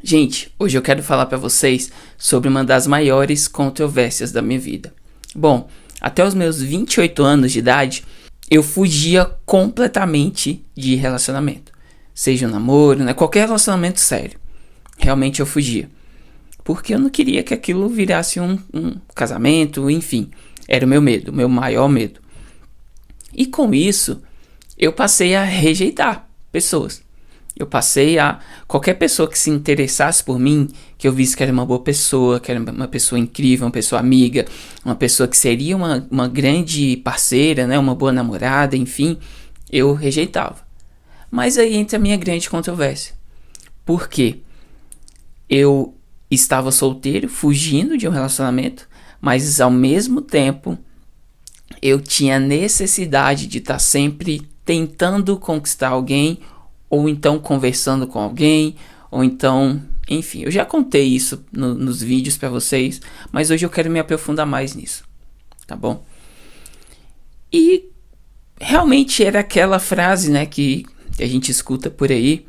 Gente, hoje eu quero falar para vocês sobre uma das maiores controvérsias da minha vida. Bom, até os meus 28 anos de idade, eu fugia completamente de relacionamento. Seja um namoro, né? Qualquer relacionamento sério. Realmente eu fugia. Porque eu não queria que aquilo virasse um casamento, enfim. Era o meu medo, o meu maior medo. E com isso, eu passei a rejeitar pessoas. Eu passei a... Qualquer pessoa que se interessasse por mim, que eu visse que era uma boa pessoa, que era uma pessoa incrível, uma pessoa amiga, uma pessoa que seria uma grande parceira, né, uma boa namorada, enfim, eu rejeitava. Mas aí entra a minha grande controvérsia. Por quê? Eu estava solteiro, fugindo de um relacionamento, mas ao mesmo tempo eu tinha necessidade de estar sempre tentando conquistar alguém, ou então conversando com alguém, ou então, enfim, eu já contei isso nos vídeos pra vocês, mas hoje eu quero me aprofundar mais nisso, tá bom? E realmente era aquela frase, né, que a gente escuta por aí: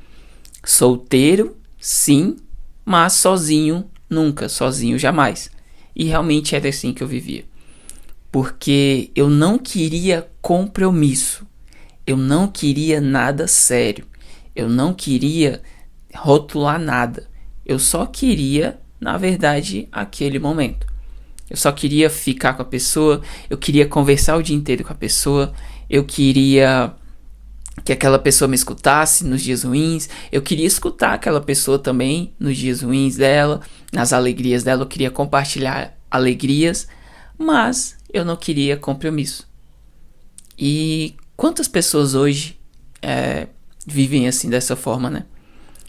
solteiro, sim, mas sozinho nunca, sozinho jamais. E realmente era assim que eu vivia, porque eu não queria compromisso, eu não queria nada sério. Eu não queria rotular nada. Eu só queria, na verdade, aquele momento. Eu só queria ficar com a pessoa. Eu queria conversar o dia inteiro com a pessoa. Eu queria que aquela pessoa me escutasse nos dias ruins. Eu queria escutar aquela pessoa também nos dias ruins dela, nas alegrias dela. Eu queria compartilhar alegrias, mas eu não queria compromisso. E quantas pessoas hoje vivem assim, dessa forma, né?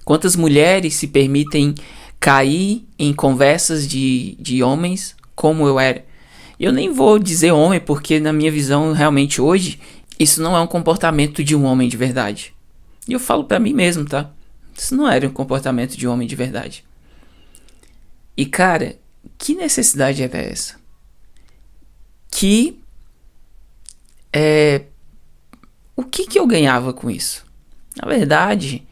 Quantas mulheres se permitem cair em conversas de homens como eu era? Eu nem vou dizer homem, porque na minha visão, realmente hoje, isso não é um comportamento de um homem de verdade. E eu falo pra mim mesmo, tá? Isso não era um comportamento de um homem de verdade. E cara, que necessidade era essa? O que eu ganhava com isso? Na verdade,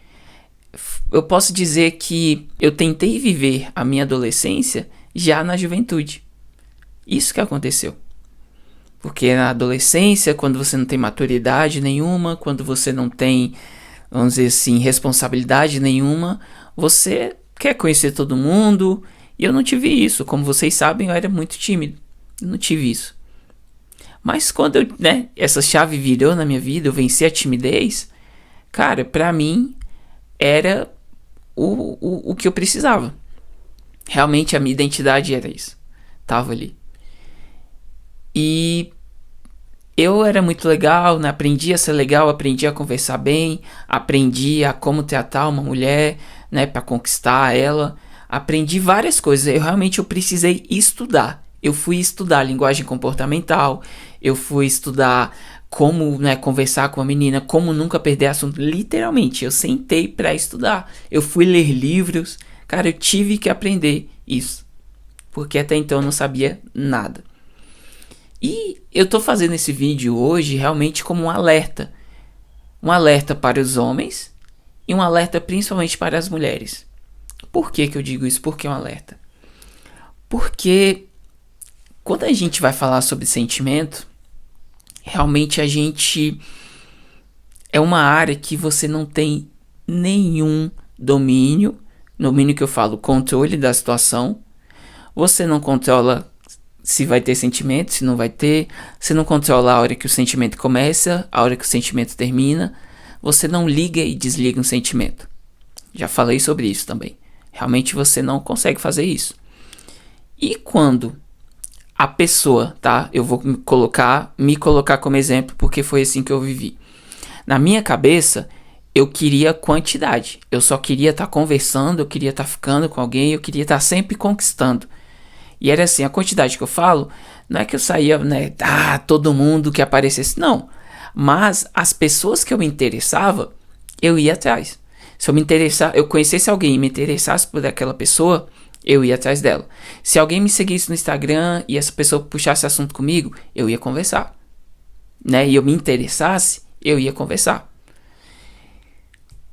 eu posso dizer que eu tentei viver a minha adolescência já na juventude. Isso que aconteceu. Porque na adolescência, quando você não tem maturidade nenhuma, quando você não tem, vamos dizer assim, responsabilidade nenhuma, você quer conhecer todo mundo. E eu não tive isso. Como vocês sabem, eu era muito tímido. Eu não tive isso. Mas quando essa chave virou na minha vida, eu venci a timidez. Cara, pra mim era o que eu precisava. Realmente a minha identidade era isso. Tava ali. E eu era muito legal, né? Aprendi a ser legal, aprendi a conversar bem, aprendi a como tratar uma mulher, né? Pra conquistar ela. Aprendi várias coisas. Eu precisei estudar. Eu fui estudar linguagem comportamental. Eu fui estudar como, né, conversar com a menina, como nunca perder assunto. Literalmente, eu sentei pra estudar. Eu fui ler livros. Cara, eu tive que aprender isso. Porque até então eu não sabia nada. E eu tô fazendo esse vídeo hoje realmente como um alerta. Um alerta para os homens e um alerta principalmente para as mulheres. Por que eu digo isso? Por que um alerta? Porque quando a gente vai falar sobre sentimento, realmente a gente é uma área que você não tem nenhum domínio. Domínio que eu falo, controle da situação. Você não controla se vai ter sentimento, se não vai ter. Você não controla a hora que o sentimento começa, a hora que o sentimento termina. Você não liga e desliga um sentimento. Já falei sobre isso também. Realmente você não consegue fazer isso. E quando a pessoa, tá? Eu vou me colocar como exemplo, porque foi assim que eu vivi. Na minha cabeça, eu queria quantidade. Eu só queria estar conversando, eu queria estar ficando com alguém, eu queria estar sempre conquistando. E era assim, a quantidade que eu falo, não é que eu saía, né, todo mundo que aparecesse, não. Mas as pessoas que eu me interessava, eu ia atrás. Se eu conhecesse alguém e me interessasse por aquela pessoa, eu ia atrás dela. Se alguém me seguisse no Instagram e essa pessoa puxasse assunto comigo, eu ia conversar. Né? E eu me interessasse, eu ia conversar.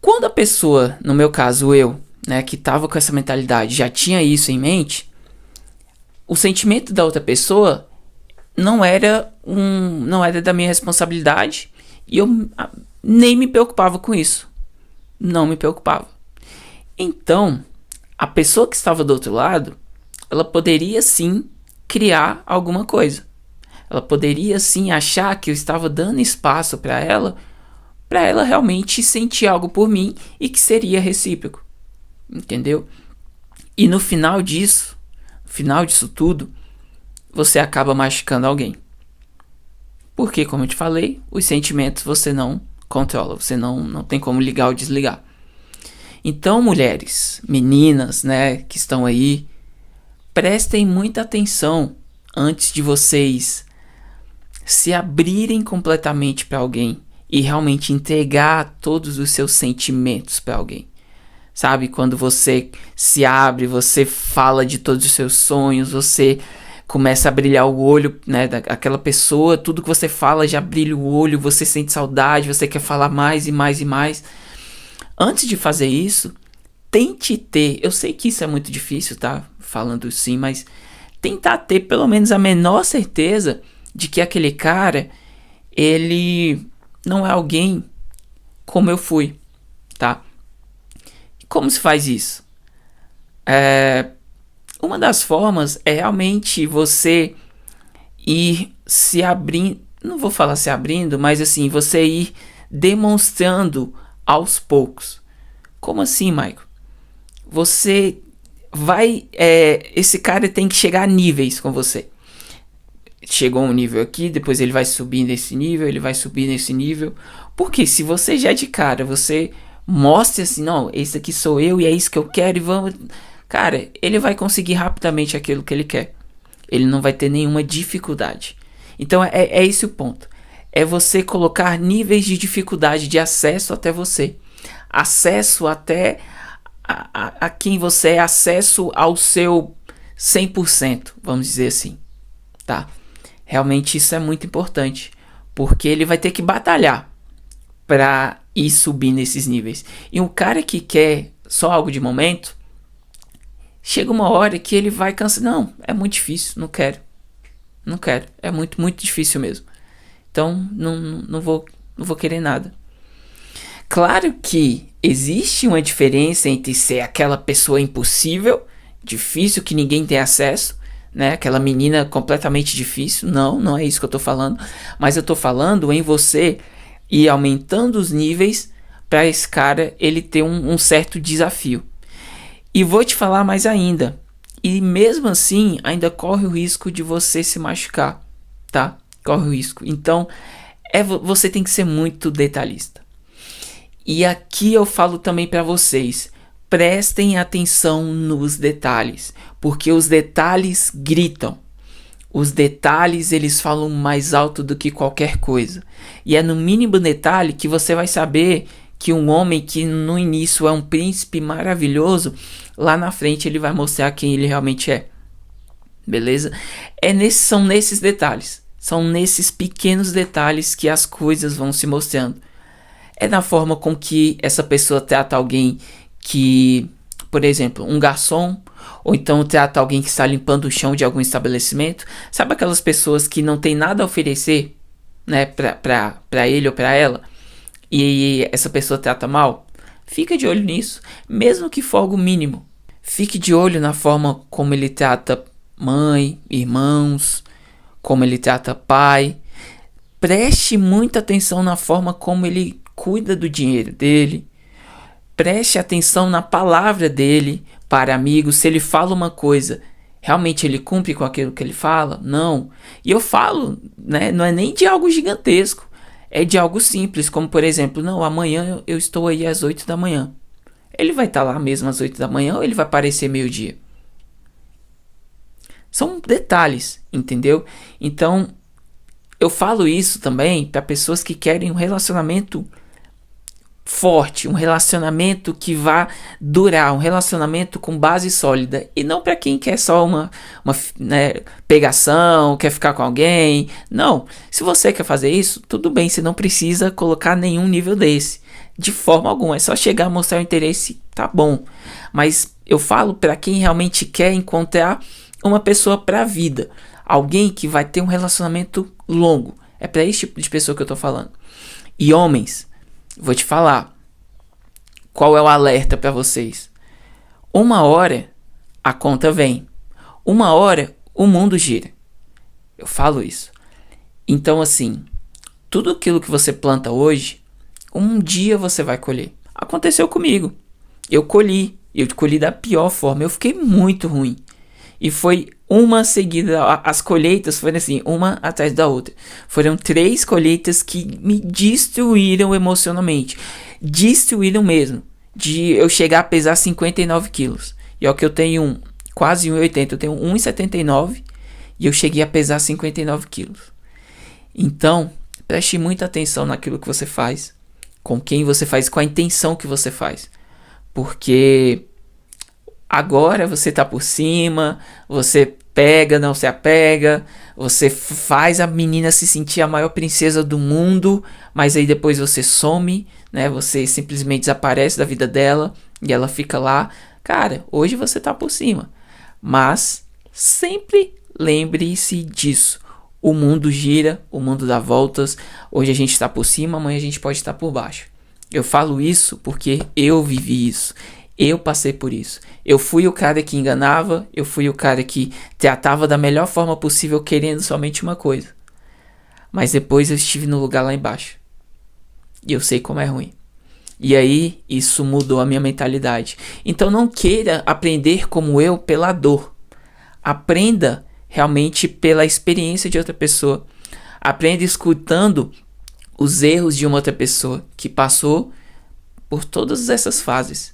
Quando a pessoa, no meu caso eu, né, que tava com essa mentalidade, já tinha isso em mente, o sentimento da outra pessoa não era da minha responsabilidade e eu nem me preocupava com isso. Não me preocupava. Então, a pessoa que estava do outro lado, ela poderia sim criar alguma coisa. Ela poderia sim achar que eu estava dando espaço para ela realmente sentir algo por mim e que seria recíproco. Entendeu? E no final disso tudo, você acaba machucando alguém. Porque, como eu te falei, os sentimentos você não controla, você não tem como ligar ou desligar. Então, mulheres, meninas, né, que estão aí, prestem muita atenção antes de vocês se abrirem completamente para alguém e realmente entregar todos os seus sentimentos para alguém. Sabe, quando você se abre, você fala de todos os seus sonhos, você começa a brilhar o olho, né, daquela pessoa, tudo que você fala já brilha o olho, você sente saudade, você quer falar mais e mais e mais. Antes de fazer isso, tente ter, eu sei que isso é muito difícil, tá, falando sim, mas tentar ter pelo menos a menor certeza de que aquele cara, ele não é alguém como eu fui, tá? Como se faz isso? Uma das formas é realmente você ir se abrindo, não vou falar se abrindo, mas assim, você ir demonstrando aos poucos. Como assim, Michael? Você vai, esse cara tem que chegar a níveis com você. Chegou um nível aqui, depois ele vai subir nesse nível, ele vai subir nesse nível. Porque se você já de cara, você mostre assim, não, esse aqui sou eu e é isso que eu quero e vamos... Cara, ele vai conseguir rapidamente aquilo que ele quer. Ele não vai ter nenhuma dificuldade. Então é esse o ponto. É você colocar níveis de dificuldade de acesso até você. Acesso até a quem você é, acesso ao seu 100%, vamos dizer assim, tá? Realmente isso é muito importante, porque ele vai ter que batalhar para ir subir nesses níveis. E um cara que quer só algo de momento, chega uma hora que ele vai cansar. Não, é muito difícil, não quero. É muito, muito difícil mesmo. Então, não vou querer nada. Claro que existe uma diferença entre ser aquela pessoa impossível, difícil, que ninguém tem acesso, né? Aquela menina completamente difícil. Não é isso que eu tô falando. Mas eu tô falando em você ir aumentando os níveis para esse cara ele ter um certo desafio. E vou te falar mais ainda. E mesmo assim, ainda corre o risco de você se machucar, tá? Corre o risco. Então, você tem que ser muito detalhista. E aqui eu falo também para vocês, prestem atenção nos detalhes, porque os detalhes gritam. Os detalhes, eles falam mais alto do que qualquer coisa. E é no mínimo detalhe que você vai saber que um homem que no início é um príncipe maravilhoso, lá na frente ele vai mostrar quem ele realmente é. Beleza? São nesses detalhes. São nesses pequenos detalhes que as coisas vão se mostrando. É na forma com que essa pessoa trata alguém que, por exemplo, um garçom, ou então trata alguém que está limpando o chão de algum estabelecimento. Sabe aquelas pessoas que não tem nada a oferecer, né, pra ele ou pra ela, e essa pessoa trata mal? Fica de olho nisso, mesmo que for algo mínimo. Fique de olho na forma como ele trata mãe, irmãos, como ele trata pai. Preste muita atenção na forma como ele cuida do dinheiro dele. Preste atenção na palavra dele para amigos. Se ele fala uma coisa, realmente ele cumpre com aquilo que ele fala? Não. E eu falo, né, não é nem de algo gigantesco. É de algo simples, como por exemplo, não, amanhã eu estou aí às 8 da manhã. Ele vai estar lá mesmo às 8 da manhã ou ele vai aparecer meio-dia? São detalhes, entendeu? Então, eu falo isso também para pessoas que querem um relacionamento forte, um relacionamento que vá durar, um relacionamento com base sólida, e não para quem quer só uma né, pegação, quer ficar com alguém. Não, se você quer fazer isso, tudo bem, você não precisa colocar nenhum nível desse. de forma alguma. É só chegar a mostrar o interesse, tá bom. Mas eu falo para quem realmente quer encontrar uma pessoa pra vida. Alguém que vai ter um relacionamento longo. É para esse tipo de pessoa que eu tô falando. E homens, vou te falar. Qual é o alerta para vocês? Uma hora a conta vem. Uma hora o mundo gira. Eu falo isso. Então assim, tudo aquilo que você planta hoje, um dia você vai colher. Aconteceu comigo. Eu colhi da pior forma. Eu fiquei muito ruim. E foi uma seguida. As colheitas foram assim, uma atrás da outra. Foram 3 colheitas que me destruíram emocionalmente. Destruíram mesmo. De eu chegar a pesar 59 quilos. E ó, que eu tenho quase 1,80. Eu tenho 1,79. E eu cheguei a pesar 59 quilos. Então, preste muita atenção naquilo que você faz. Com quem você faz, com a intenção que você faz. Porque agora você tá por cima, você pega, não se apega, você faz a menina se sentir a maior princesa do mundo, mas aí depois você some, né? Você simplesmente desaparece da vida dela e ela fica lá. Cara, hoje você tá por cima, mas sempre lembre-se disso. O mundo gira, o mundo dá voltas. Hoje a gente está por cima, amanhã a gente pode estar por baixo. Eu falo isso porque eu vivi isso. Eu passei por isso. Eu fui o cara que enganava. Eu fui o cara que tratava da melhor forma possível, querendo somente uma coisa. Mas depois eu estive no lugar lá embaixo. E eu sei como é ruim. E aí isso mudou a minha mentalidade. Então não queira aprender como eu pela dor. Aprenda realmente pela experiência de outra pessoa. Aprenda escutando os erros de uma outra pessoa que passou por todas essas fases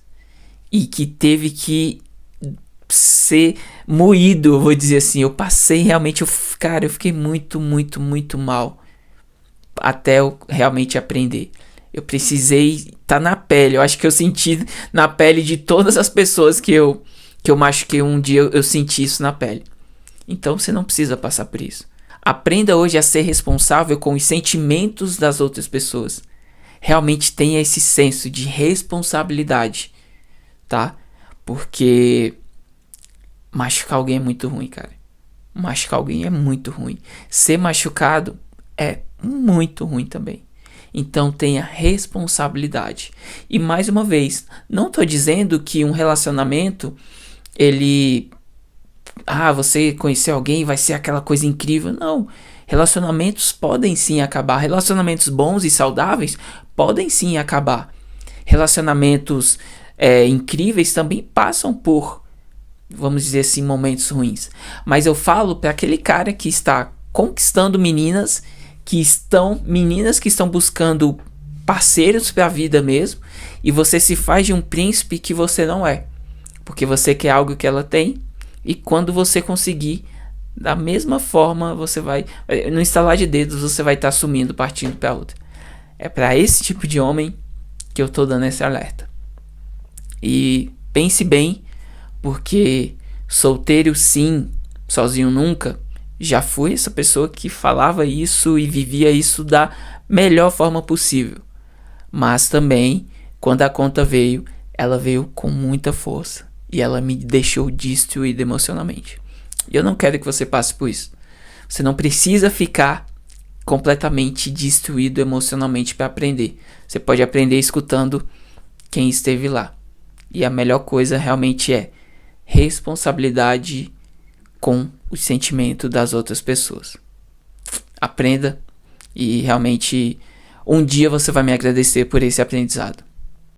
e que teve que ser moído, eu vou dizer assim. Eu passei realmente, eu fiquei muito, muito, muito mal até eu realmente aprender. Eu precisei estar na pele. Eu acho que eu senti na pele de todas as pessoas que eu machuquei um dia, eu senti isso na pele. Então você não precisa passar por isso. Aprenda hoje a ser responsável com os sentimentos das outras pessoas. Realmente tenha esse senso de responsabilidade, tá? Porque machucar alguém é muito ruim, cara. Machucar alguém é muito ruim. Ser machucado é muito ruim também. Então tenha responsabilidade. E mais uma vez, não tô dizendo que um relacionamento, ele... você conheceu alguém e vai ser aquela coisa incrível. Não. Relacionamentos podem sim acabar. Relacionamentos bons e saudáveis podem sim acabar. Relacionamentos incríveis também passam por, vamos dizer assim, momentos ruins. Mas eu falo para aquele cara que está conquistando meninas que estão buscando parceiros para a vida mesmo, e você se faz de um príncipe que você não é, porque você quer algo que ela tem. E quando você conseguir, da mesma forma, você vai, no instalar de dedos, você vai estar sumindo, partindo para outra. É para esse tipo de homem que eu tô dando esse alerta. E pense bem, porque solteiro sim, sozinho nunca. Já fui essa pessoa que falava isso e vivia isso da melhor forma possível. Mas também, quando a conta veio, ela veio com muita força. E ela me deixou destruído emocionalmente. E eu não quero que você passe por isso. Você não precisa ficar completamente destruído emocionalmente para aprender. Você pode aprender escutando quem esteve lá. E a melhor coisa realmente é responsabilidade com o sentimento das outras pessoas. Aprenda e realmente um dia você vai me agradecer por esse aprendizado.